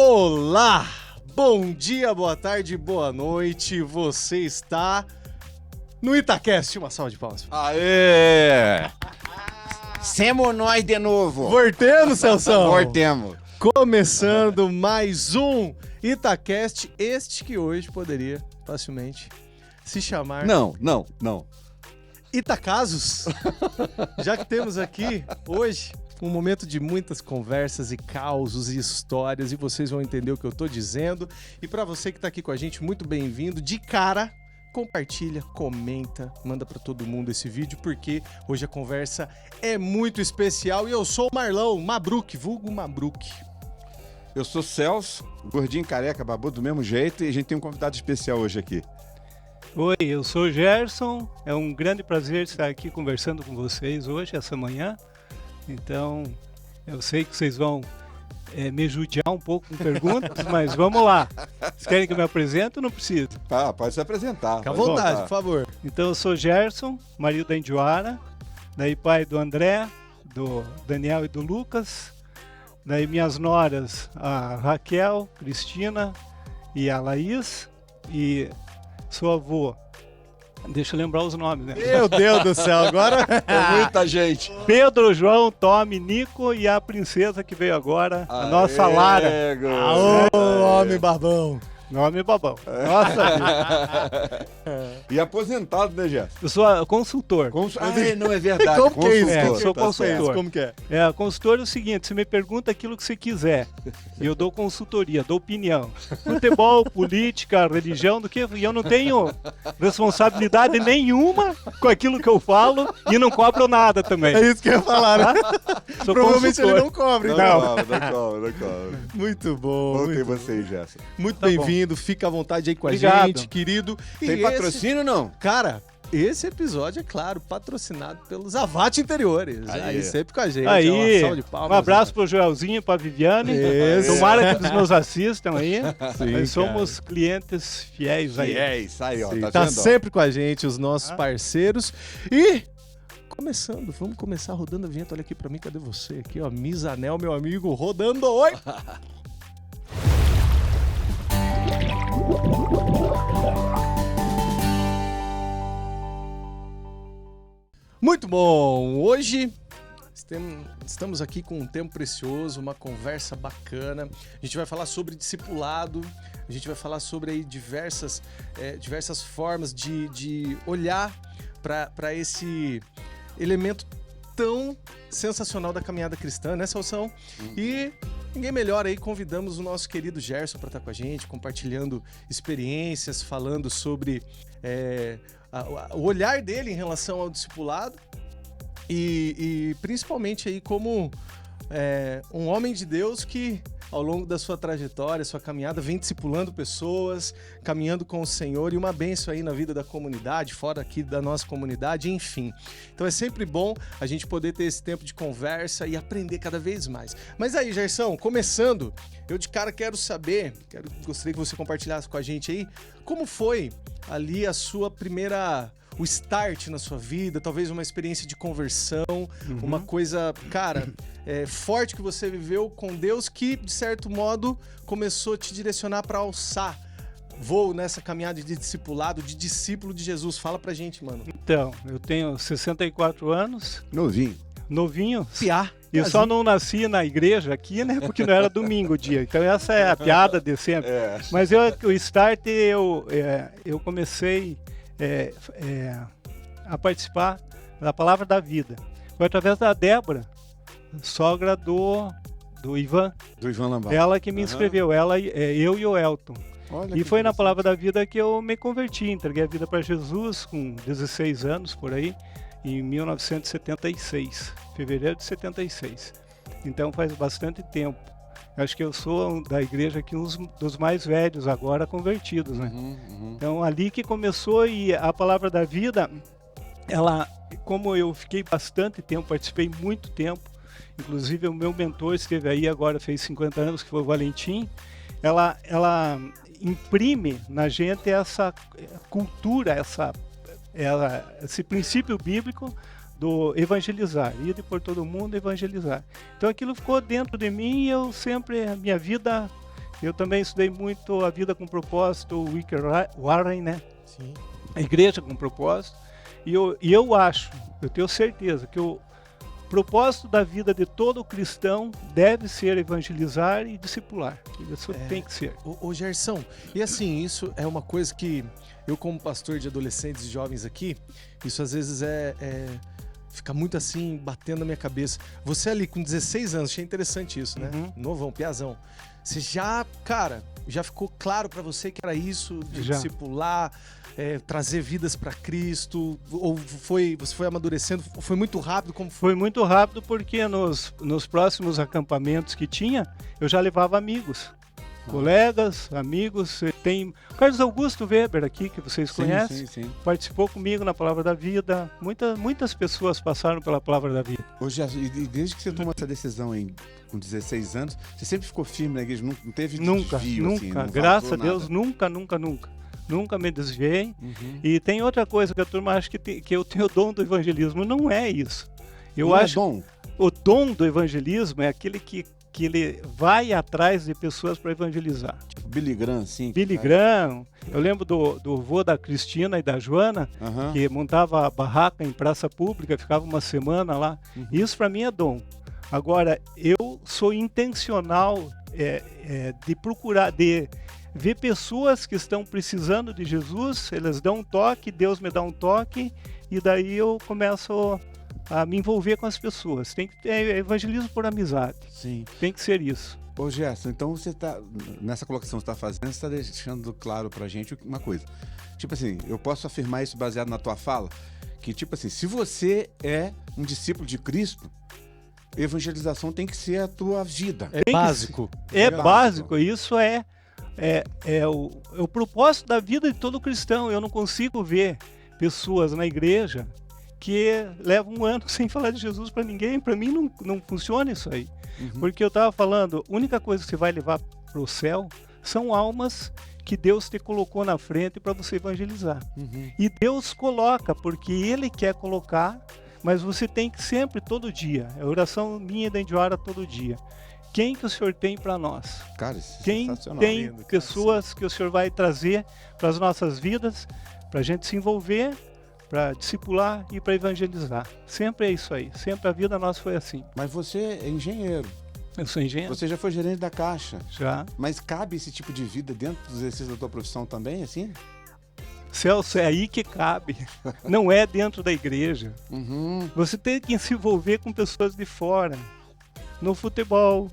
Olá! Bom dia, boa tarde, boa noite. Você está no Itacast. Uma salva de palmas. Aê! Semos nós de novo. Voltemos, Celção. Voltemos. Começando mais um Itacast. Este que hoje poderia facilmente se chamar... Não. Itacasos. Já que temos aqui hoje um momento de muitas conversas e causos e histórias, e vocês vão entender o que eu tô dizendo. E para você que tá aqui com a gente, muito bem-vindo. De cara, compartilha, comenta, manda para todo mundo esse vídeo, porque hoje a conversa é muito especial. E eu sou o Marlão Mabruque, vulgo Mabruque. Eu sou Celso, gordinho, careca, babu do mesmo jeito, e a gente tem um convidado especial hoje aqui. Oi, eu sou o Gerson, é um grande prazer estar aqui conversando com vocês hoje, essa manhã. Então, eu sei que vocês vão me judiar um pouco com perguntas, mas vamos lá. Vocês querem que eu me apresente ou não preciso? Ah, pode se apresentar. Fica à vontade, por favor. Então, eu sou Gerson, marido da Indiara, daí pai do André, do Daniel e do Lucas, daí minhas noras, a Raquel, Cristina e a Laís, e sou avô. Deixa eu lembrar os nomes, né? Meu Deus do céu, agora... É muita gente. Pedro, João, Tommy, Nico e a princesa que veio agora, a nossa Lara. Ô, homem barbão. Nome babão. Nossa vida. E aposentado, né, Gerson? Eu sou consultor. Não é verdade. Como que é isso? É, sou Tá consultor. certo, como que é? Consultor é o seguinte, você me pergunta aquilo que você quiser. E eu dou consultoria, dou opinião. Futebol, política, religião, do que? E eu não tenho responsabilidade nenhuma com aquilo que eu falo e não cobro nada também. É isso que eu ia falar, né? Sou Provavelmente consultor. ele não cobra, então. Não cobra. Muito bom. Voltei Muito, você, Gerson. muito Tá bem-vindo, fica à vontade aí com Obrigado. a gente, querido. E Tem patrocínio ou não? Cara, esse episódio, é claro, patrocinado pelos Avate Interiores. Aí sempre com a gente. Aí, Uma salva de palmas. um abraço pro Joelzinho, pra Viviane. Isso. Tomara que eles nos assistam aí. Sim, Nós somos clientes fiéis aí. É isso aí, ó. Sim, Tá tá vendo? ó? sempre com a gente, os nossos parceiros. E... começando, vamos começar rodando a vinheta. Olha aqui pra mim, cadê você? Aqui, ó, Misanel, meu amigo, rodando. Oi! Muito bom! Hoje estamos aqui com um tempo precioso, uma conversa bacana. A gente vai falar sobre discipulado, a gente vai falar sobre aí diversas formas de olhar para esse elemento tão sensacional da caminhada cristã, né, Salsão? E ninguém melhor aí, convidamos o nosso querido Gerson para estar com a gente, compartilhando experiências, falando sobre o olhar dele em relação ao discipulado e principalmente aí como um homem de Deus que ao longo da sua trajetória, sua caminhada, vem discipulando pessoas, caminhando com o Senhor e uma bênção aí na vida da comunidade, fora aqui da nossa comunidade, enfim. Então é sempre bom a gente poder ter esse tempo de conversa e aprender cada vez mais. Mas aí, Gerson, começando, eu de cara quero saber, gostaria que você compartilhasse com a gente aí, como foi ali a sua primeira... o start na sua vida, talvez uma experiência de conversão, uma coisa, cara, forte que você viveu com Deus que, de certo modo, começou a te direcionar para alçar voo nessa caminhada de discipulado, de discípulo de Jesus. Fala pra gente, mano. Então, eu tenho 64 anos, novinho. Piá. E só não nasci na igreja aqui, né? Porque não era domingo o dia. Então essa é a piada de sempre. Mas o start, eu comecei a participar da Palavra da Vida. Foi através da Débora, sogra do Ivan. Do Ivan Lambar. Ela que me inscreveu, eu e o Elton. Olha E que foi na interessante. Palavra da Vida que eu me converti, entreguei a vida para Jesus com 16 anos, por aí, em 1976, fevereiro de 76. Então faz bastante tempo. Acho que eu sou da igreja aqui um dos mais velhos agora convertidos, né? Então ali que começou, e a Palavra da Vida, ela, como eu fiquei bastante tempo, participei muito tempo, inclusive o meu mentor esteve aí agora, fez 50 anos, que foi o Valentim, ela imprime na gente essa cultura, esse princípio bíblico do evangelizar, ir por todo mundo evangelizar. Então aquilo ficou dentro de mim e eu sempre, a minha vida, Eu também estudei muito A Vida com Propósito, o Rick Warren, né? Sim. A Igreja com Propósito. E eu acho, eu tenho certeza que o propósito da vida de todo cristão deve ser evangelizar e discipular. Isso tem que ser. Ô Gerson, e assim, isso é uma coisa que eu, como pastor de adolescentes e jovens aqui, isso às vezes fica muito assim, batendo na minha cabeça. Você ali com 16 anos, achei interessante isso, né? Novão, piazão. Você já, cara, já ficou claro pra você que era isso, de discipular, trazer vidas pra Cristo? Ou você foi amadurecendo? Foi muito rápido? Como foi? Foi muito rápido porque nos próximos acampamentos que tinha, eu já levava amigos. Colegas, amigos. Tem o Carlos Augusto Weber aqui, que vocês conhecem. Sim. Participou comigo na Palavra da Vida. Muitas pessoas passaram pela Palavra da Vida. Hoje, e desde que você tomou essa decisão com 16 anos, você sempre ficou firme na igreja? Não teve desvio? Assim, não graças a nada. Deus, nunca me desviei. E tem outra coisa que a turma acha que eu tenho o dom do evangelismo. Não é isso. Eu acho dom? O dom do evangelismo é aquele que ele vai atrás de pessoas para evangelizar. Tipo Billy Graham, sim. Billy Graham. Eu lembro do vô da Cristina e da Joana, que montava a barraca em praça pública, ficava uma semana lá. Isso para mim é dom. Agora, eu sou intencional de procurar, de ver pessoas que estão precisando de Jesus, elas dão um toque, Deus me dá um toque, e daí eu começo a me envolver com as pessoas. Tem que ter evangelismo por amizade. Sim. Tem que ser isso. Ô Gerson, então você tá, nessa colocação que você está fazendo, você está deixando claro pra gente uma coisa. Tipo assim, eu posso afirmar isso baseado na tua fala, que tipo assim, se você é um discípulo de Cristo, evangelização tem que ser a tua vida. É básico. É básico. Isso é o propósito da vida de todo cristão. Eu não consigo ver pessoas na igreja que levam um ano sem falar de Jesus para ninguém. Para mim não funciona isso aí. Porque eu estava falando, a única coisa que você vai levar para o céu são almas que Deus te colocou na frente para você evangelizar. E Deus coloca, porque Ele quer colocar, mas você tem que sempre, todo dia, a oração minha e da Indiara todo dia. Quem que o Senhor tem para nós? Cara, isso é quem sensacional. tem Lindo, cara, pessoas que o Senhor vai trazer para as nossas vidas, para a gente se envolver, para discipular e para evangelizar. Sempre é isso aí. Sempre a vida nossa foi assim. Mas você é engenheiro. Eu sou engenheiro. Você já foi gerente da Caixa. Já. Mas cabe esse tipo de vida dentro do exercício da tua profissão também, assim? Celso, é aí que cabe. Não é dentro da igreja. Você tem que se envolver com pessoas de fora. No futebol,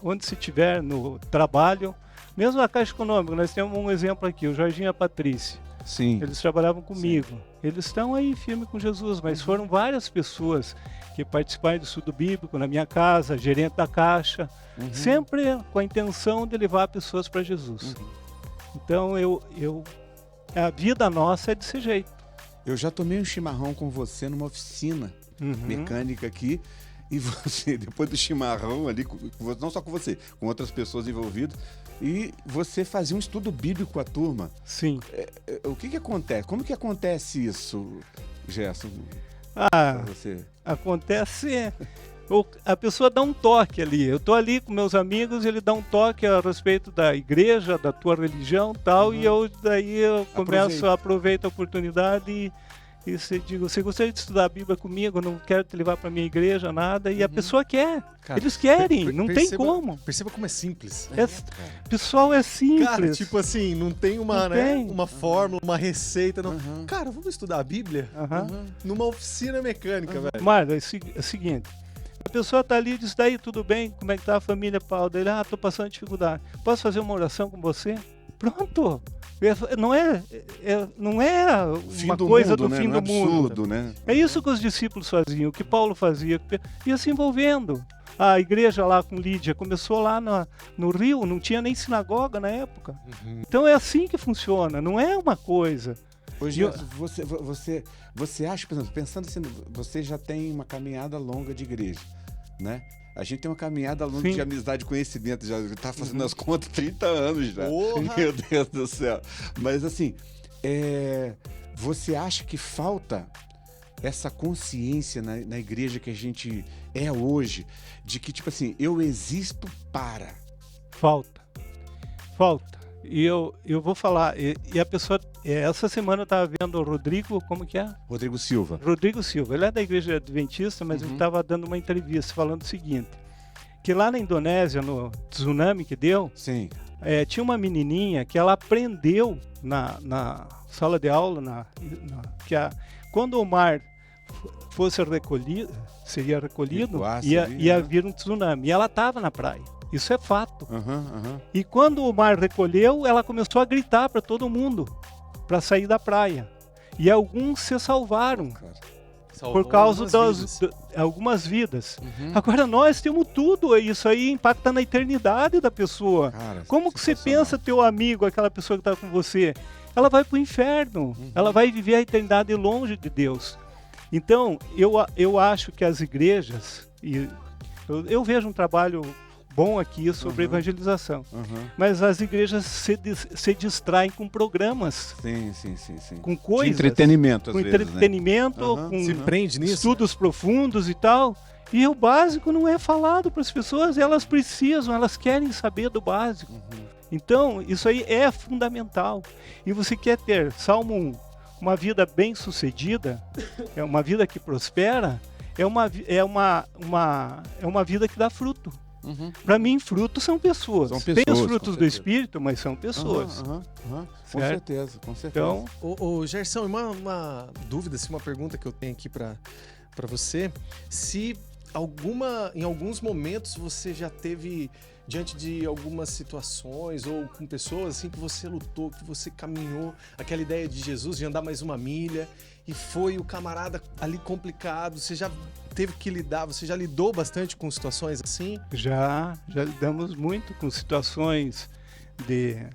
onde se estiver, no trabalho. Mesmo na Caixa Econômica, nós temos um exemplo aqui, o Jorginho e a Patrícia. Sim. Eles trabalhavam comigo. Eles estão aí firme com Jesus, mas foram várias pessoas que participaram do estudo bíblico na minha casa, gerente da Caixa, sempre com a intenção de levar pessoas para Jesus. Então, a vida nossa é desse jeito. Eu já tomei um chimarrão com você numa oficina mecânica aqui, e você, depois do chimarrão ali, não só com você, com outras pessoas envolvidas, e você fazia um estudo bíblico com a turma. Sim. O que acontece? Como que acontece isso, Gerson? Você? Acontece... A pessoa dá um toque ali. Eu estou ali com meus amigos, ele dá um toque a respeito da igreja, da tua religião e tal, e daí eu começo a aproveitar a oportunidade e digo, você gostaria de estudar a Bíblia comigo? Eu não quero te levar para minha igreja, nada. E a pessoa quer. Cara, eles querem, não tem como. Perceba como é simples. Pessoal, é simples. Cara, tipo assim, não tem uma fórmula, uma receita. Não. Cara, vamos estudar a Bíblia? Numa oficina mecânica, velho. Mário, é o seguinte. A pessoa tá ali e diz, daí, tudo bem? Como é que tá a família, Paulo? Ele, tô passando dificuldade. Posso fazer uma oração com você? Pronto. Não é uma coisa do fim do mundo. Absurdo, né? É isso que os discípulos faziam, o que Paulo fazia. Ia se envolvendo. A igreja lá com Lídia começou lá no Rio, não tinha nem sinagoga na época. Então é assim que funciona, não é uma coisa. Hoje, você acha, por exemplo, pensando assim, você já tem uma caminhada longa de igreja, né? A gente tem uma caminhada longa de amizade e conhecimento, já tá fazendo as contas 30 anos já. Meu Deus do céu. Mas assim, você acha que falta essa consciência na igreja que a gente é hoje, de que, tipo assim, eu existo para... Falta. Falta. E eu vou falar, e a pessoa, essa semana eu estava vendo o Rodrigo, como que é? Rodrigo Silva. Rodrigo Silva, ele é da Igreja Adventista, mas ele estava dando uma entrevista falando o seguinte, que lá na Indonésia, no tsunami que deu, Sim. tinha uma menininha que ela aprendeu na sala de aula, quando o mar fosse recolhido, seria recolhido, ia vir um tsunami, e ela estava na praia. Isso é fato. E quando o mar recolheu, ela começou a gritar para todo mundo para sair da praia. E alguns se salvaram por causa das algumas vidas. Agora nós temos tudo, isso aí impacta na eternidade da pessoa. Cara, como que você pensa teu amigo, aquela pessoa que está com você? Ela vai para o inferno, ela vai viver a eternidade longe de Deus. Então, eu acho que as igrejas, e eu vejo um trabalho bom aqui sobre evangelização. Mas as igrejas se distraem com programas. Sim. Com coisas. De entretenimento, às com vezes, entretenimento, né? com se prende nisso, estudos profundos e tal. E o básico não é falado para as pessoas, elas precisam, elas querem saber do básico. Então, isso aí é fundamental. E você quer ter, Salmo 1, uma vida bem-sucedida, é uma vida que prospera, é uma vida que dá fruto. Para mim, frutos são pessoas. Tem os frutos do Espírito, mas são pessoas. Com certeza. Então, Gerson, uma dúvida, uma pergunta que eu tenho aqui para você, se em alguns momentos você já teve diante de algumas situações ou com pessoas assim que você lutou, que você caminhou, aquela ideia de Jesus de andar mais uma milha e foi o camarada ali complicado, você já teve que lidar, você já lidou bastante com situações assim? Já lidamos muito com situações de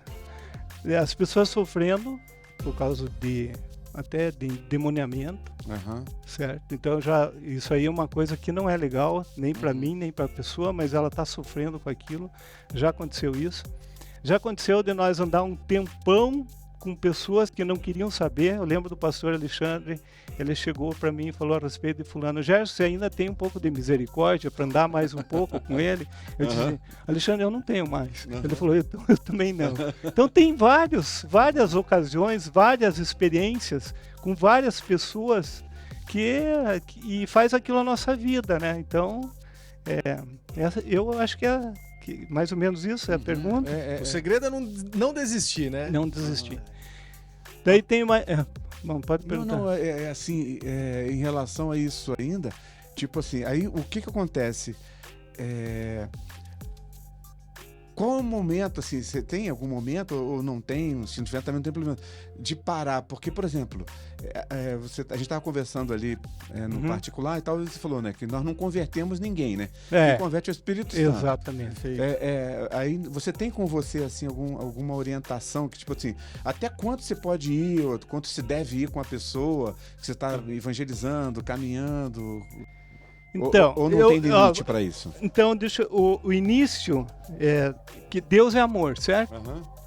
as pessoas sofrendo por causa até de endemoniamento, certo? Então isso aí é uma coisa que não é legal, nem para mim, nem para a pessoa, mas ela está sofrendo com aquilo. Já aconteceu isso. Já aconteceu de nós andar um tempão com pessoas que não queriam saber. Eu lembro do pastor Alexandre, ele chegou para mim e falou a respeito de fulano: Gerson, você ainda tem um pouco de misericórdia para andar mais um pouco com ele? Eu disse: Alexandre, eu não tenho mais. Ele falou: eu também não. Então tem várias ocasiões, várias experiências com várias pessoas e faz aquilo na nossa vida, né? Então, eu acho que mais ou menos isso é a pergunta. O segredo é não desistir, né? Não desistir. Daí tem uma... Bom, pode perguntar. Não, assim, em relação a isso ainda, tipo assim, aí o que acontece? Qual é o momento, assim, você tem algum momento ou não tem, se não tiver também não tem problema, de parar? Porque, por exemplo, a gente estava conversando ali no particular e tal, e você falou, né, que nós não convertemos ninguém, né? Quem converte é o Espírito Santo. Exatamente. Aí você tem com você, assim, alguma orientação que, tipo assim, até quanto você pode ir, ou quanto se deve ir com a pessoa que você está evangelizando, caminhando... Então, ou não tem limite para isso? Então, o início é que Deus é amor, certo?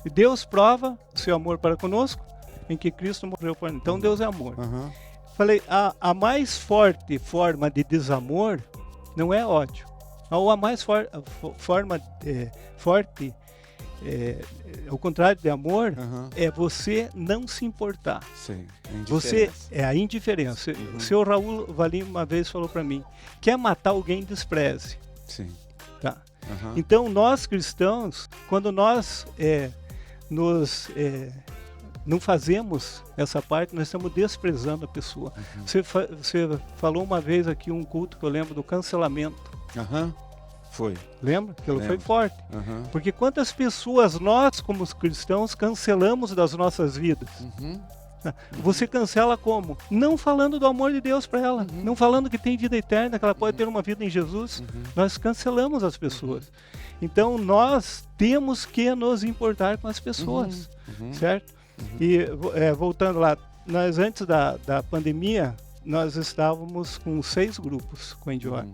E Deus prova o seu amor para conosco em que Cristo morreu por nós. Então, Deus é amor. Falei, a mais forte forma de desamor não é ódio. Ou a mais forma forte, ao contrário de amor, é você não se importar. Sim, você é a indiferença. O senhor Raul Valim uma vez falou para mim: quer matar alguém, despreze. Sim. Tá. Então nós cristãos, quando nós não fazemos essa parte, nós estamos desprezando a pessoa. Você falou uma vez aqui um culto que eu lembro do cancelamento. Foi. Lembra? Aquilo foi forte. Porque quantas pessoas nós, como cristãos, cancelamos das nossas vidas? Você cancela como? Não falando do amor de Deus para ela. Não falando que tem vida eterna, que ela pode ter uma vida em Jesus. Nós cancelamos as pessoas. Então, nós temos que nos importar com as pessoas. Certo? E, voltando lá, nós antes da pandemia, nós estávamos com 6 grupos com a Enjoy.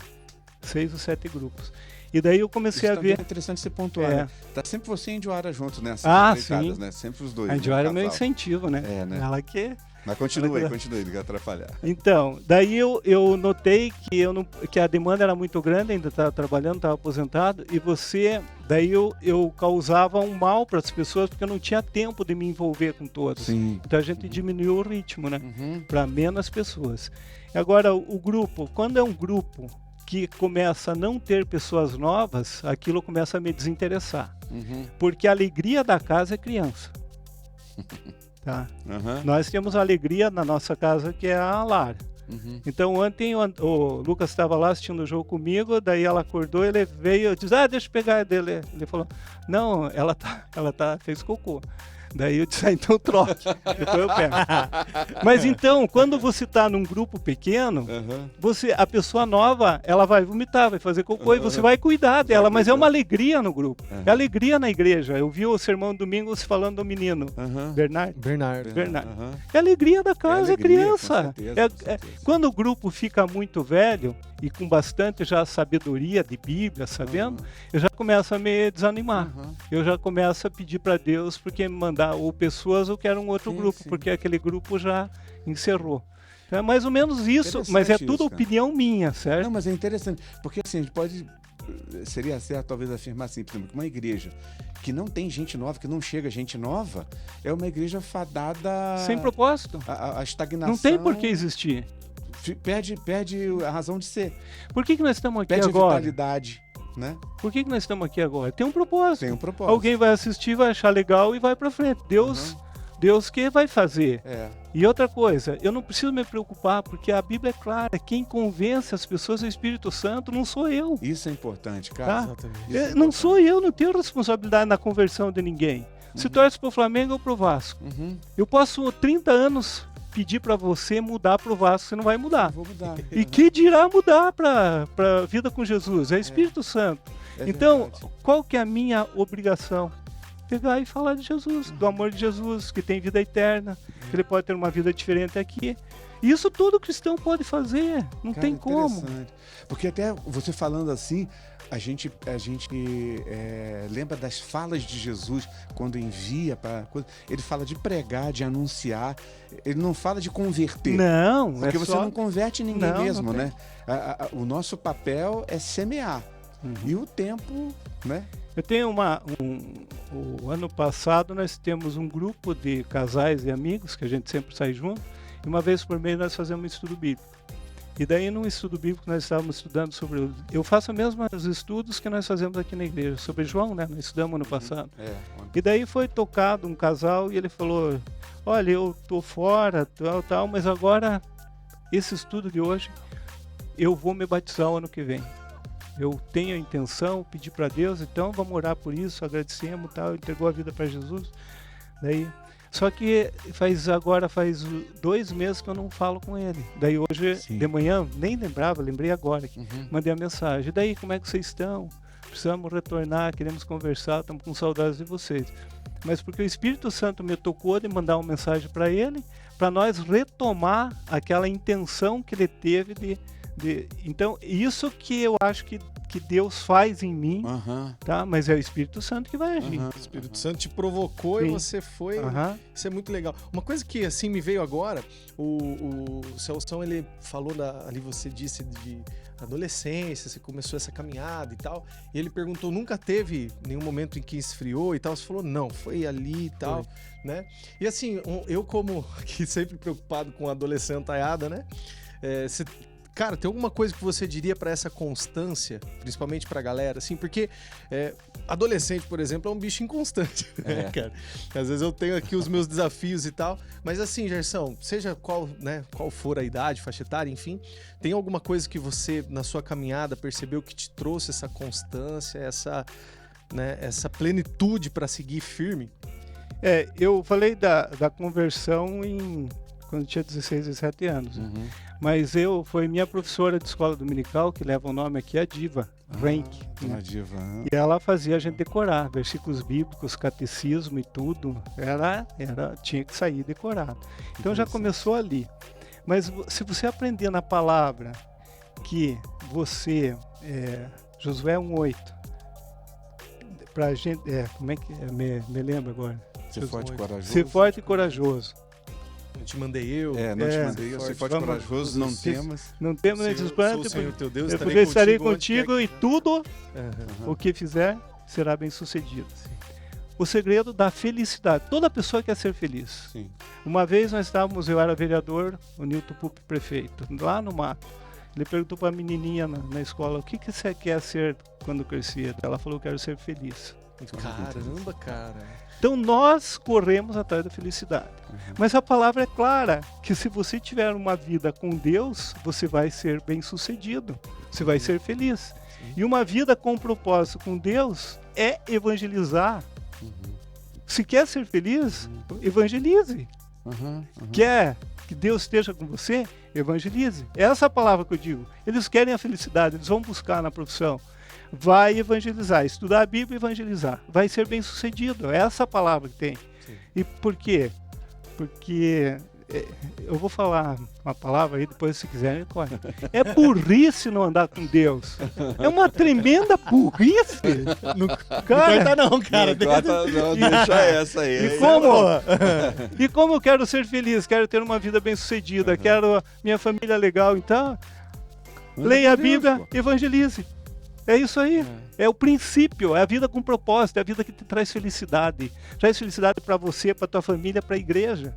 6 ou 7 grupos. E daí eu comecei a ver... É interessante você pontuar, né? Tá sempre você e a Indioara juntos, né? Sim. Né? Sempre os dois. A Indioara é meu incentivo, né? Né? Ela que Mas continue, não quer atrapalhar. Então, daí eu notei que a demanda era muito grande, ainda estava trabalhando, estava aposentado, e daí eu causava um mal para as pessoas, porque eu não tinha tempo de me envolver com todos. Sim. Então a gente diminuiu o ritmo, né? Uhum. Para menos pessoas. Agora, o grupo, quando é um grupo que começa a não ter pessoas novas, aquilo começa a me desinteressar. Uhum. Porque a alegria da casa é criança. Tá? Uhum. Nós temos a alegria na nossa casa, que é a Lara. Uhum. Então ontem o Lucas estava lá assistindo o jogo comigo, daí ela acordou, ele veio, eu disse, deixa eu pegar dele. Ele falou, não, ela fez cocô. Daí eu disse, então troque, depois eu pego. Mas então, quando você está num grupo pequeno, a pessoa nova, ela vai vomitar, vai fazer cocô, e você vai cuidar dela, mas é uma alegria no grupo, é alegria na igreja. Eu vi o sermão domingo falando do menino, Bernardo. É alegria da casa, é criança. Com certeza. Quando o grupo fica muito velho, e com bastante já sabedoria de Bíblia, sabendo, eu já começo a me desanimar. Eu já começo a pedir para Deus, porque me mandar ou pessoas ou quero um outro grupo, porque aquele grupo já encerrou. Então é mais ou menos isso, mas é tudo opinião minha, certo? Não, mas é interessante, porque assim, a gente pode... Seria certo talvez afirmar assim, por exemplo, que uma igreja que não tem gente nova, que não chega gente nova, é uma igreja fadada... Sem propósito. A estagnação... Não tem por que existir. Perde a razão de ser. Por que nós estamos aqui agora? Perde a vitalidade, né? Por que nós estamos aqui agora? Tem um propósito. Tem um propósito. Alguém vai assistir, vai achar legal e vai para frente. Deus que vai fazer. E outra coisa, eu não preciso me preocupar, porque a Bíblia é clara, quem convence as pessoas é o Espírito Santo, não sou eu. Isso é importante, cara. Tá? Não sou eu, não tenho responsabilidade na conversão de ninguém. Se torce pro Flamengo ou pro Vasco. Eu posso 30 anos pedir para você mudar para o Vasco, você não vai mudar. Vou mudar. E que dirá mudar para a vida com Jesus? É Espírito Santo. Então, qual que é a minha obrigação? Pegar e falar de Jesus, do amor de Jesus, que tem vida eterna, que ele pode ter uma vida diferente aqui. Isso todo cristão pode fazer, não tem como. Porque até você falando assim, a gente lembra das falas de Jesus quando envia para coisa. Ele fala de pregar, de anunciar. Ele não fala de converter. Não, porque você não converte ninguém mesmo, não né? O nosso papel é semear. E o tempo, né? Eu tenho o ano passado nós temos um grupo de casais e amigos que a gente sempre sai junto. E uma vez por mês nós fazemos um estudo bíblico. E daí num estudo bíblico nós estávamos estudando sobre... Eu faço mesmo os estudos que nós fazemos aqui na igreja, sobre João, né? Nós estudamos ano passado. E daí foi tocado um casal e ele falou, olha, eu tô fora, tal, mas agora esse estudo de hoje eu vou me batizar o ano que vem. Eu tenho a intenção, pedir para Deus, então vamos orar por isso, agradecemos, tal, entregou a vida para Jesus. Daí... Só que faz 2 meses que eu não falo com ele. Daí hoje, de manhã, nem lembrava, lembrei agora. Mandei a mensagem. E daí, como é que vocês estão? Precisamos retornar, queremos conversar, estamos com saudades de vocês. Mas porque o Espírito Santo me tocou de mandar uma mensagem para ele, para nós retomar aquela intenção que ele teve de... Então, isso que eu acho que Deus faz em mim, tá? Mas é o Espírito Santo que vai agir. O Espírito Santo te provocou e você foi. Isso é muito legal. Uma coisa que assim me veio agora, o Celção, ele falou ali, você disse de adolescência, você começou essa caminhada e tal, e ele perguntou, nunca teve nenhum momento em que esfriou e tal? Você falou, não, foi ali e tal, né? E assim, eu como aqui sempre preocupado com a adolescentaiada, né? Cara, tem alguma coisa que você diria para essa constância, principalmente pra galera, assim, porque adolescente, por exemplo, é um bicho inconstante, né, cara? Às vezes eu tenho aqui os meus desafios e tal, mas assim, Gerson, seja qual for a idade, faixa etária, enfim, tem alguma coisa que você, na sua caminhada, percebeu que te trouxe essa constância, essa plenitude para seguir firme? Eu falei da conversão quando tinha 16, 17 anos, mas foi minha professora de escola dominical, que leva o nome aqui, a Diva Rank. A Diva. E ela fazia a gente decorar versículos bíblicos, catecismo e tudo. Tinha que sair decorado. Então já começou ali. Mas se você aprender na palavra que você, Josué 1:8, pra gente, como é que me lembra agora? Ser forte e corajoso. Ser forte e corajoso. Não te mandei eu. Não te mandei eu, forte, se forte vamos- corajoso, não temas. Não temos Se esses eu planos, sou o Senhor teu Deus, porque eu estarei contigo onde e quer que- tudo Aham. o que fizer será bem sucedido. O segredo da felicidade. Toda pessoa quer ser feliz. Sim. Uma vez nós estávamos, eu era vereador, o Nilton Pupi prefeito, lá no mato. Ele perguntou para a menininha na escola, o que você quer ser quando crescer? Ela falou, quero ser feliz. Caramba, cara. Então nós corremos atrás da felicidade. Mas a palavra é clara, que se você tiver uma vida com Deus, você vai ser bem-sucedido, você vai ser feliz. E uma vida com propósito com Deus é evangelizar. Se quer ser feliz, evangelize. Quer que Deus esteja com você, evangelize. Essa é a palavra que eu digo. Eles querem a felicidade, eles vão buscar na profissão. Vai evangelizar, estudar a Bíblia e evangelizar. Vai ser bem sucedido. É essa a palavra que tem. Sim. E por quê? Porque eu vou falar uma palavra aí, depois se quiserem, corre. É burrice não andar com Deus. É uma tremenda burrice. Não Cara, corta não, cara. Não, deixa essa aí. E como, e como eu quero ser feliz, quero ter uma vida bem sucedida, quero minha família legal, então leia a Bíblia, evangelize. É isso aí. É o princípio, é a vida com propósito, é a vida que te traz felicidade. Traz felicidade para você, para tua família, para a igreja.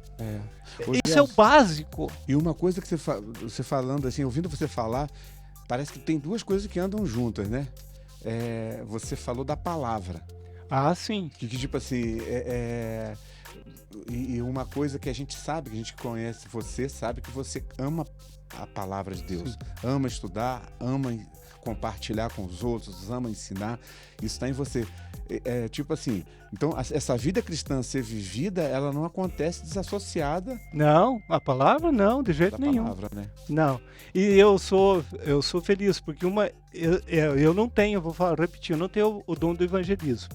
Isso é o básico. E uma coisa que você falando assim, ouvindo você falar, parece que tem duas coisas que andam juntas, né? Você falou da palavra. Ah, sim. Que tipo assim, e uma coisa que a gente sabe, que a gente conhece você, sabe que você ama a palavra de Deus. Sim. Ama estudar, ama compartilhar com os outros, ama ensinar. Isso está em você. Tipo assim, então essa vida cristã ser vivida, ela não acontece desassociada. Não, a palavra não, de jeito nenhum. Palavra, né? Não. E eu sou feliz, porque eu não tenho, repetir, eu não tenho o dom do evangelismo.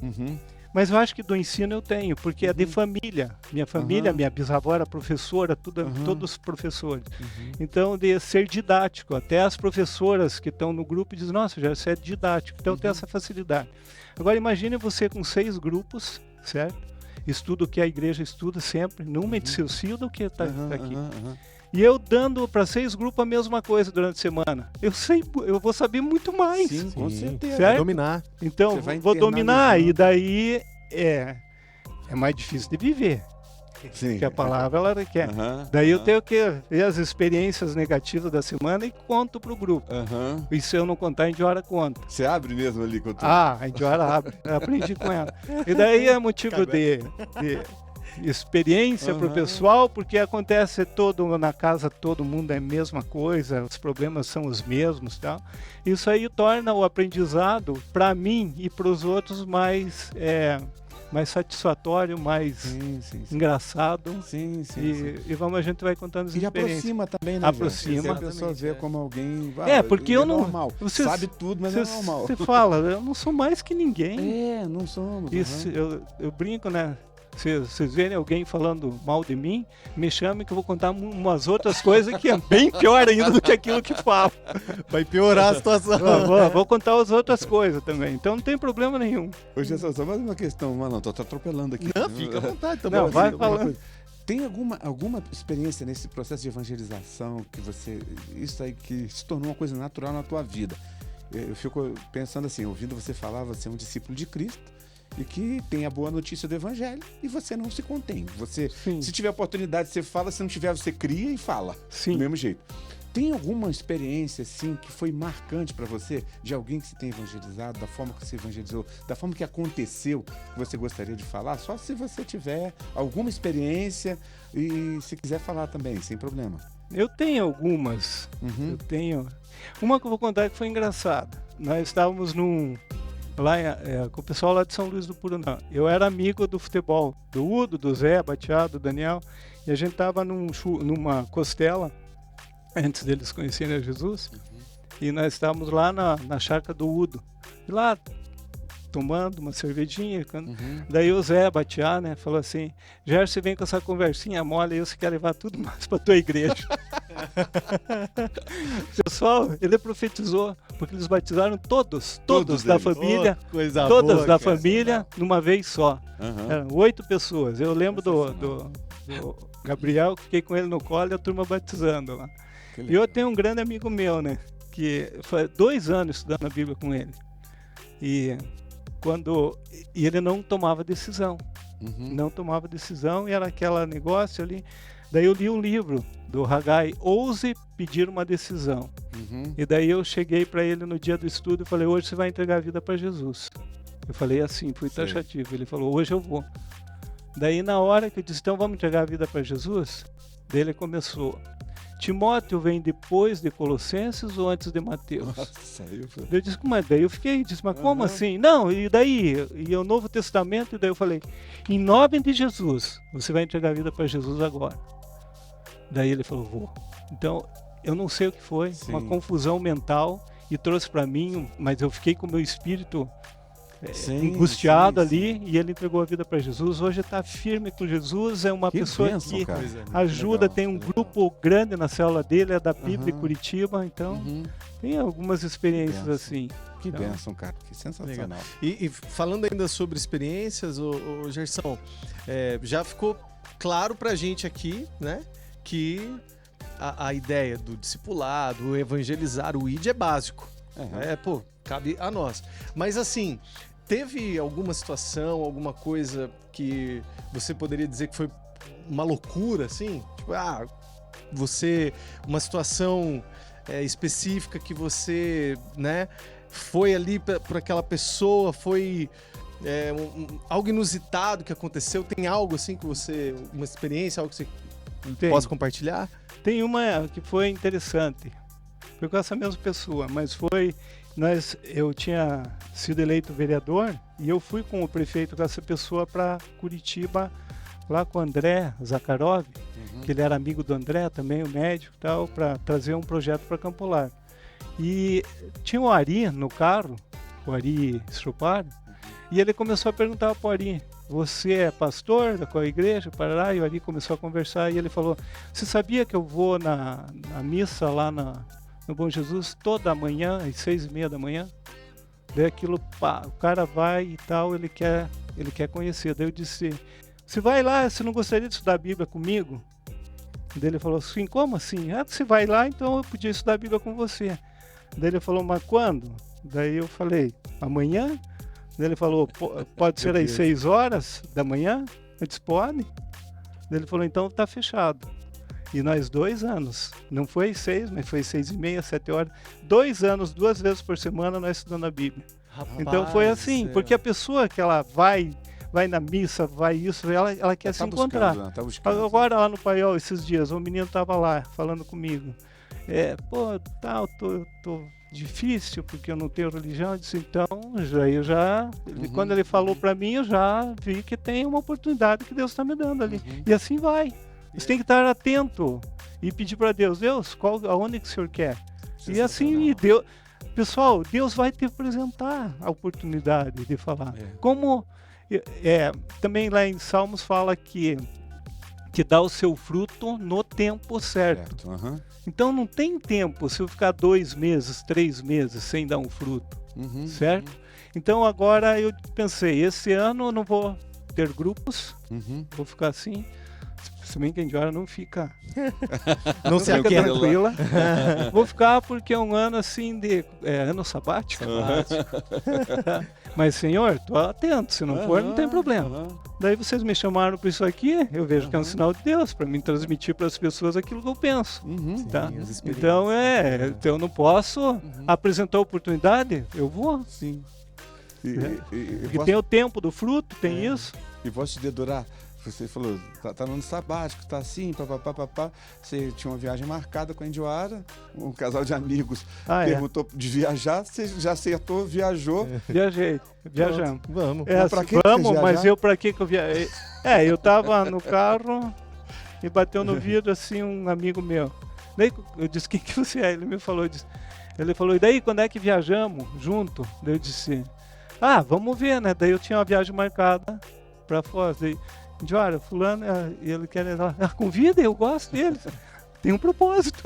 Mas eu acho que do ensino eu tenho, porque é de família. Minha família, minha bisavó era professora, todos professores. Então, de ser didático. Até as professoras que estão no grupo dizem, nossa, já você é didático. Então, eu tenho essa facilidade. Agora, imagine você com 6 grupos, certo? Estuda o que a igreja estuda sempre, numa ediceucia do que está aqui. E eu dando para 6 grupos a mesma coisa durante a semana. Eu vou saber muito mais. Sim, com certeza. Certo? Dominar. Então, vou dominar e daí é mais difícil de viver. Sim. Que a palavra ela requer. Daí eu tenho que ver as experiências negativas da semana e conto pro grupo. E se eu não contar, a Indiora conta. Você abre mesmo ali com a Indiora abre. Eu aprendi com ela. E daí é motivo de experiência para o pessoal, porque acontece na casa todo mundo é a mesma coisa, os problemas são os mesmos, tá? Isso aí torna o aprendizado para mim e para os outros mais satisfatório, mais engraçado. Sim. E a gente vai contando as experiências. E aproxima também, né? Aproxima. A pessoa vê como alguém... porque eu não... Normal. Você sabe tudo, mas é normal. Você fala, eu não sou mais que ninguém. Não somos. Isso, eu brinco, né? Se vocês verem alguém falando mal de mim, me chamem que eu vou contar umas outras coisas que é bem pior ainda do que aquilo que falo. Vai piorar a situação. Vou contar as outras coisas também. Então não tem problema nenhum. Ô, Jesus, só mais uma questão, mano, tô atropelando aqui. Não, fica à vontade. Não, vai falando. Tem alguma experiência nesse processo de evangelização que isso aí que se tornou uma coisa natural na tua vida? Eu fico pensando assim, ouvindo você falar, você é um discípulo de Cristo, e que tem a boa notícia do evangelho e você não se contém. Se tiver oportunidade, você fala, se não tiver, você cria e fala. Sim. Do mesmo jeito. Tem alguma experiência assim que foi marcante para você, de alguém que você tem evangelizado, da forma que você evangelizou, da forma que aconteceu, que você gostaria de falar? Só se você tiver alguma experiência e se quiser falar também, sem problema. Eu tenho algumas. Eu tenho. Uma que eu vou contar que foi engraçada. Nós estávamos lá com o pessoal lá de São Luís do Purunã. Eu era amigo do futebol, do Udo, do Zé, Bateado, do Daniel, e a gente estava numa costela, antes deles conhecerem a Jesus, e nós estávamos lá na chácara do Udo, e lá tomando uma cervejinha, daí o Zé Bateado, né, falou assim, Gerson, você vem com essa conversinha mole aí, você quer levar tudo mais para tua igreja. Pessoal, ele profetizou, porque eles batizaram todos da família, todas da família, numa vez só. Eram 8 pessoas. Eu lembro Gabriel, fiquei com ele no colo e a turma batizando lá. E eu tenho um grande amigo meu, né? Que foi 2 anos estudando a Bíblia com ele. E ele não tomava decisão. Não tomava decisão e era aquele negócio ali. Daí eu li um livro do Haggai, Ouse Pedir uma Decisão. E daí eu cheguei para ele no dia do estudo e falei, hoje você vai entregar a vida para Jesus. Eu falei assim, fui taxativo. Ele falou, hoje eu vou. Daí na hora que eu disse, então vamos entregar a vida para Jesus, daí ele começou, Timóteo vem depois de Colossenses ou antes de Mateus? Nossa, Eu disse, mas daí eu fiquei, disse, mas como assim? Não, e daí? E o Novo Testamento, e daí eu falei, em nome de Jesus, você vai entregar a vida para Jesus agora. Daí ele falou, vou. Então, eu não sei o que foi, uma confusão mental, e trouxe para mim, mas eu fiquei com o meu espírito angustiado ali, e ele entregou a vida para Jesus. Hoje está firme com Jesus, é uma pessoa bênção, que cara. ajuda, Legal, tem um legal. grupo grande na célula dele, é da PIB de Curitiba, então tem algumas experiências bênção. assim. Que Então, bênção, cara. Que sensacional. E falando ainda sobre experiências, ô Gerson, já ficou claro pra gente aqui, né, que a ideia do discipulado, o evangelizar, o ID é básico. Cabe a nós. Mas assim, teve alguma situação, alguma coisa que você poderia dizer que foi uma loucura, assim? Tipo, uma situação específica que você, né, foi ali por aquela pessoa, foi algo inusitado que aconteceu? Tem algo assim que você, uma experiência, algo que você possa compartilhar? Tem uma que foi interessante, foi com essa mesma pessoa, mas eu tinha sido eleito vereador e eu fui com o prefeito dessa pessoa para Curitiba, lá com o André Zakharov, que ele era amigo do André também, o médico e tal, para trazer um projeto para Campo Largo. E tinha o Ari no carro, o Ari Strupar, e ele começou a perguntar para o Ari, você é pastor da qual igreja? Parará, e o Ari começou a conversar e ele falou, você sabia que eu vou na missa lá no Bom Jesus toda manhã, às 6:30 da manhã? Daí aquilo, pá, o cara vai e tal, ele quer conhecer. Daí eu disse, você vai lá, você não gostaria de estudar a Bíblia comigo? Daí ele falou assim, como assim? Você vai lá, então eu podia estudar a Bíblia com você. Daí ele falou, mas quando? Daí eu falei, amanhã? Daí ele falou, pode ser às 6 horas da manhã? Eu disse, pode. Daí ele falou, então tá fechado. E nós 2 anos, não foi 6, mas foi 6:30, 7 horas, 2 anos, 2 vezes por semana nós estudando a Bíblia. Rapaz, Então foi assim, porque a pessoa que ela vai na missa, vai isso, ela quer se encontrar. Tá buscando. Agora lá no Paiol, esses dias, o menino tava lá falando comigo. Tô difícil porque eu não tenho religião. Eu disse, então, quando ele falou para mim, eu já vi que tem uma oportunidade que Deus está me dando ali. E assim vai. Você tem que estar atento e pedir para Deus, aonde que o Senhor quer? E assim, Deus, pessoal, Deus vai te apresentar a oportunidade de falar. Como também lá em Salmos fala que dá o seu fruto no tempo certo. Então não tem tempo se eu ficar 2 meses, 3 meses sem dar um fruto, certo? Então agora eu pensei, esse ano eu não vou ter grupos, vou ficar assim. Se bem que a Indiara não fica, não se aquieta. Tranquila. Vou ficar porque é um ano assim de ano sabático. Mas Senhor, tô atento, se não for não tem problema. Daí vocês me chamaram para isso aqui, eu vejo que é um sinal de Deus para mim transmitir para as pessoas aquilo que eu penso. Tá? Então eu não posso apresentar a oportunidade, eu vou. Sim. Porque tem o tempo do fruto, tem isso. E posso te dedurar? Você falou, tá no ano sabático, tá assim, papapá. Você tinha uma viagem marcada com a Indiara, um casal de amigos perguntou de viajar, você já acertou, viajou. Viajamos. Vamos. Pra que vamos, você mas pra que eu viajei? Eu tava no carro e bateu no vidro assim um amigo meu. Daí eu disse, quem que você é? Ele me falou, ele falou, e daí quando é que viajamos junto? Daí eu disse, vamos ver, né? Daí eu tinha uma viagem marcada pra Foz, daí, olha, fulano, ele quer convida, eu gosto dele. tem um propósito.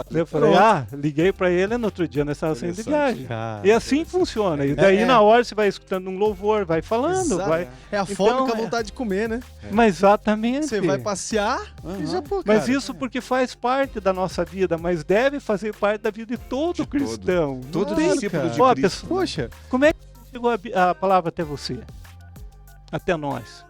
Eu falei, liguei para ele, no outro dia nós estávamos saindo de viagem. E assim funciona. E daí na hora você vai escutando um louvor, vai falando. Exato. Vai... É a fome com a vontade de comer, né? Mas exatamente. Você vai passear e já, pô, Mas cara, isso porque faz parte da nossa vida, mas deve fazer parte da vida de todo cristão. Todo Não discípulo tem- de Ó, Cristo. pessoal, poxa, como é que chegou a palavra até você? Até nós.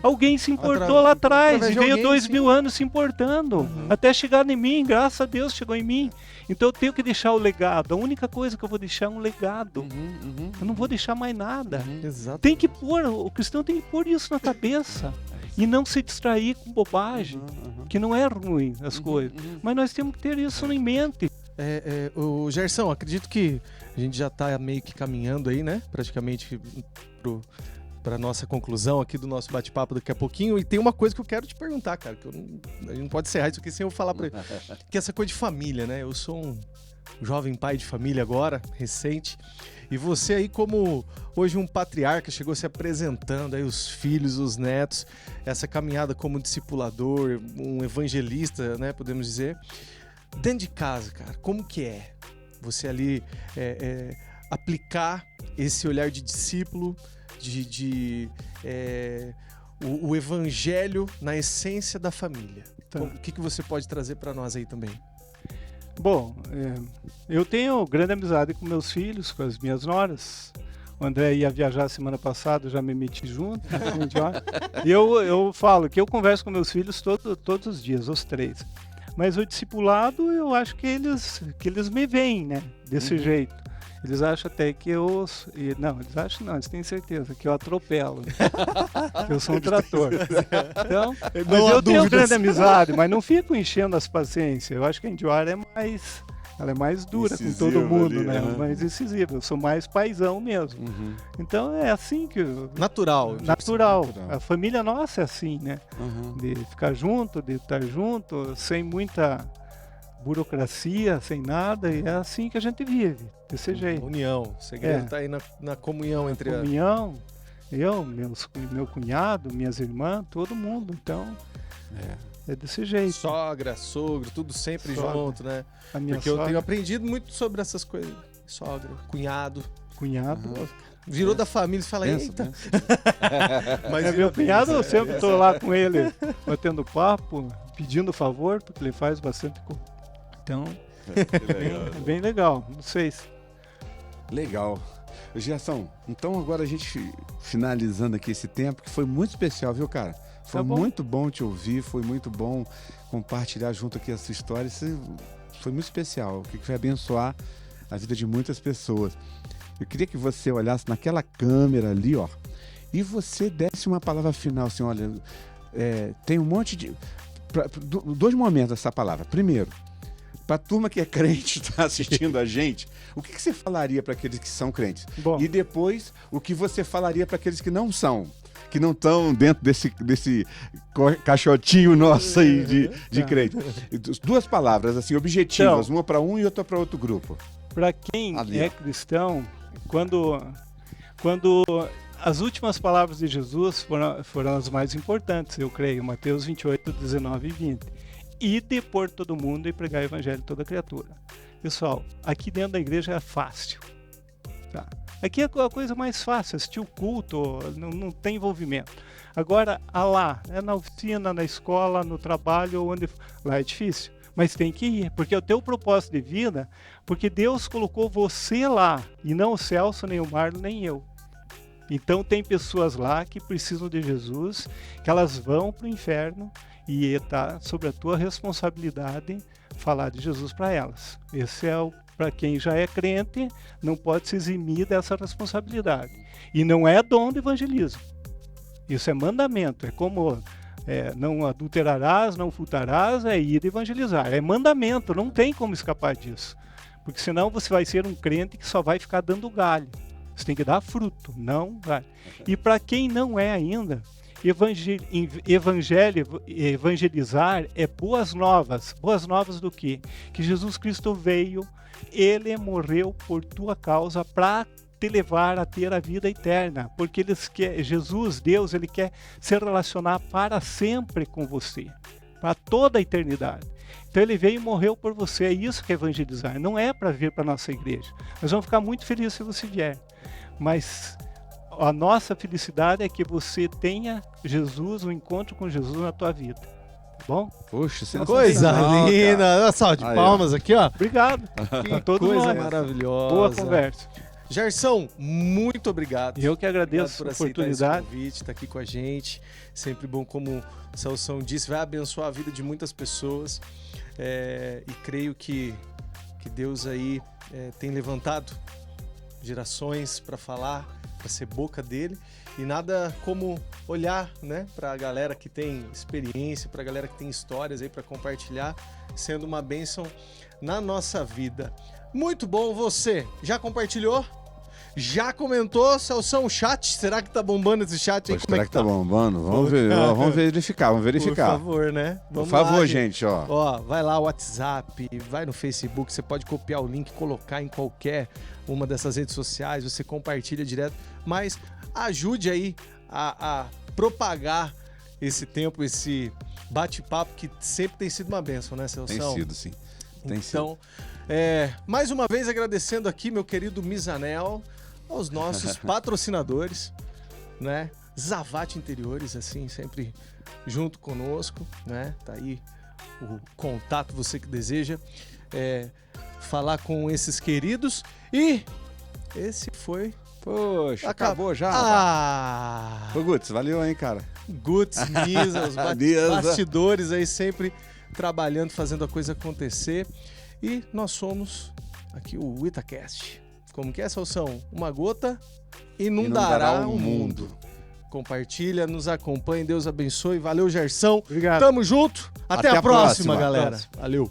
Alguém se importou lá atrás através e de veio alguém, 2000 anos se importando. Até chegar em mim, graças a Deus chegou em mim. Então eu tenho que deixar o legado. A única coisa que eu vou deixar é um legado. Eu não vou deixar mais nada. exato. Tem que pôr, o cristão tem que pôr isso na cabeça. E não se distrair com bobagem. Que não é ruim as coisas. Mas nós temos que ter isso em mente. O Gerson, acredito que a gente já está meio que caminhando aí, né? Praticamente para nossa conclusão aqui do nosso bate-papo daqui a pouquinho. E tem uma coisa que eu quero te perguntar, cara, que a gente não pode encerrar isso aqui sem eu falar para ele. Que é essa coisa de família, né? Eu sou um jovem pai de família agora, recente. E você aí como hoje um patriarca, chegou se apresentando aí os filhos, os netos, essa caminhada como discipulador, um evangelista, né? Podemos dizer. Dentro de casa, cara, como que é você ali aplicar esse olhar de discípulo, o evangelho na essência da família? Tá. O que você pode trazer para nós aí também? Bom, eu tenho grande amizade com meus filhos, com as minhas noras. O André ia viajar semana passada, já me meti junto. E eu falo que eu converso com meus filhos todos os dias, os 3. Mas o discipulado, eu acho que eles me veem, né? Desse jeito. Eles acham até que eu... Não, eles têm certeza que eu atropelo. Que eu sou um trator. Então, mas eu tenho grande amizade, mas não fico enchendo as paciências. Eu acho que a Indiara ela é mais dura com todo mundo, ali, né? Mais decisiva. Eu sou mais paizão mesmo. Então é assim que... Natural. Natural. A família nossa é assim, né? De ficar junto, de estar junto, sem muita burocracia, sem nada, e é assim que a gente vive, desse jeito. União. O segredo está aí na comunhão entre comunhão, meu cunhado, minhas irmãs, todo mundo. Então, é desse jeito. Sogra, sogro, tudo sempre junto, né? Porque eu tenho aprendido muito sobre essas coisas. Sogra, cunhado. Virou da família, você fala, eita. Mas meu cunhado, eu sempre estou lá com ele, batendo papo, pedindo favor, porque ele faz bastante coisa. Então, é bem legal, não sei se... Legal. Gerson, então agora a gente finalizando aqui esse tempo, que foi muito especial, viu, cara? Foi muito bom te ouvir, foi muito bom compartilhar junto aqui a sua história. Isso foi muito especial, que vai abençoar a vida de muitas pessoas. Eu queria que você olhasse naquela câmera ali, ó, e você desse uma palavra final, assim, olha, tem um monte de... dois momentos dessa palavra. Primeiro, para a turma que é crente, está assistindo a gente, o que você falaria para aqueles que são crentes? Bom. E depois, o que você falaria para aqueles que não são? Que não estão dentro desse caixotinho nosso aí de crente. Duas palavras, assim, objetivas, uma para um e outra para outro grupo. Para quem é cristão, quando as últimas palavras de Jesus foram as mais importantes, eu creio, Mateus 28, 19 e 20. Ide por todo mundo e pregar o evangelho a toda criatura. Pessoal, aqui dentro da igreja é fácil. Tá? Aqui é a coisa mais fácil, assistir o culto, não tem envolvimento. Agora, lá, na oficina, na escola, no trabalho, lá é difícil. Mas tem que ir, porque é o teu propósito de vida, porque Deus colocou você lá, e não o Celso, nem o Marlon, nem eu. Então tem pessoas lá que precisam de Jesus, que elas vão para o inferno, e está sobre a tua responsabilidade falar de Jesus para elas. Esse é para quem já é crente, não pode se eximir dessa responsabilidade. E não é dom do evangelismo. Isso é mandamento, é como não adulterarás, não furtarás, é ir evangelizar. É mandamento, não tem como escapar disso. Porque senão você vai ser um crente que só vai ficar dando galho. Você tem que dar fruto, não galho. E para quem não é ainda, evangelizar é boas novas. Boas novas do quê? Que Jesus Cristo veio, Ele morreu por tua causa para te levar a ter a vida eterna. Porque Jesus, Deus, Ele quer se relacionar para sempre com você. para toda a eternidade. Então ele veio e morreu por você. É isso que é evangelizar. Não é para vir para a nossa igreja. Nós vamos ficar muito felizes se você vier. Mas a nossa felicidade é que você tenha Jesus, um encontro com Jesus na tua vida. Tá bom? Poxa, sensacional, Coisa cara. linda. Salve de Aí, palmas aqui, ó. Obrigado. Que A todos coisa nós. maravilhosa. Boa conversa. Gerson, muito obrigado. Eu que agradeço por a aceitar oportunidade. esse convite, estar aqui com a gente. Sempre bom, como o Celção disse, vai abençoar a vida de muitas pessoas. E creio que Deus aí tem levantado gerações para falar, para ser boca dele. E nada como olhar, né, para a galera que tem experiência, para a galera que tem histórias aí para compartilhar, sendo uma bênção na nossa vida. Muito bom. Você já compartilhou? Já comentou, Celção, o chat? Será que tá bombando esse chat aí? Poxa, Como é será que que tá bombando? Vamos ver, vamos verificar. Por favor, né? Por Vamos favor, lá, gente, ó. Ó, vai lá, WhatsApp, vai no Facebook, você pode copiar o link, colocar em qualquer uma dessas redes sociais, você compartilha direto, mas ajude aí a propagar esse tempo, esse bate-papo que sempre tem sido uma bênção, né, Celção? Tem sido, sim. Tem sido. Então, mais uma vez agradecendo aqui, meu querido Misanel, aos nossos patrocinadores, né? Zavat Interiores, assim, sempre junto conosco, né? Tá aí o contato, você que deseja falar com esses queridos. E esse foi... Poxa, acabou já. Ah! Ô, Guts, valeu, hein, cara. Guts, Misa, os Misa. bastidores aí sempre trabalhando, fazendo a coisa acontecer. E nós somos aqui o Itacast. Como que é, Celção? Uma gota inundará o mundo. Compartilha, nos acompanhe, Deus abençoe. Valeu, Gersão. Obrigado. Tamo junto. Até a próxima, próxima. galera. Valeu.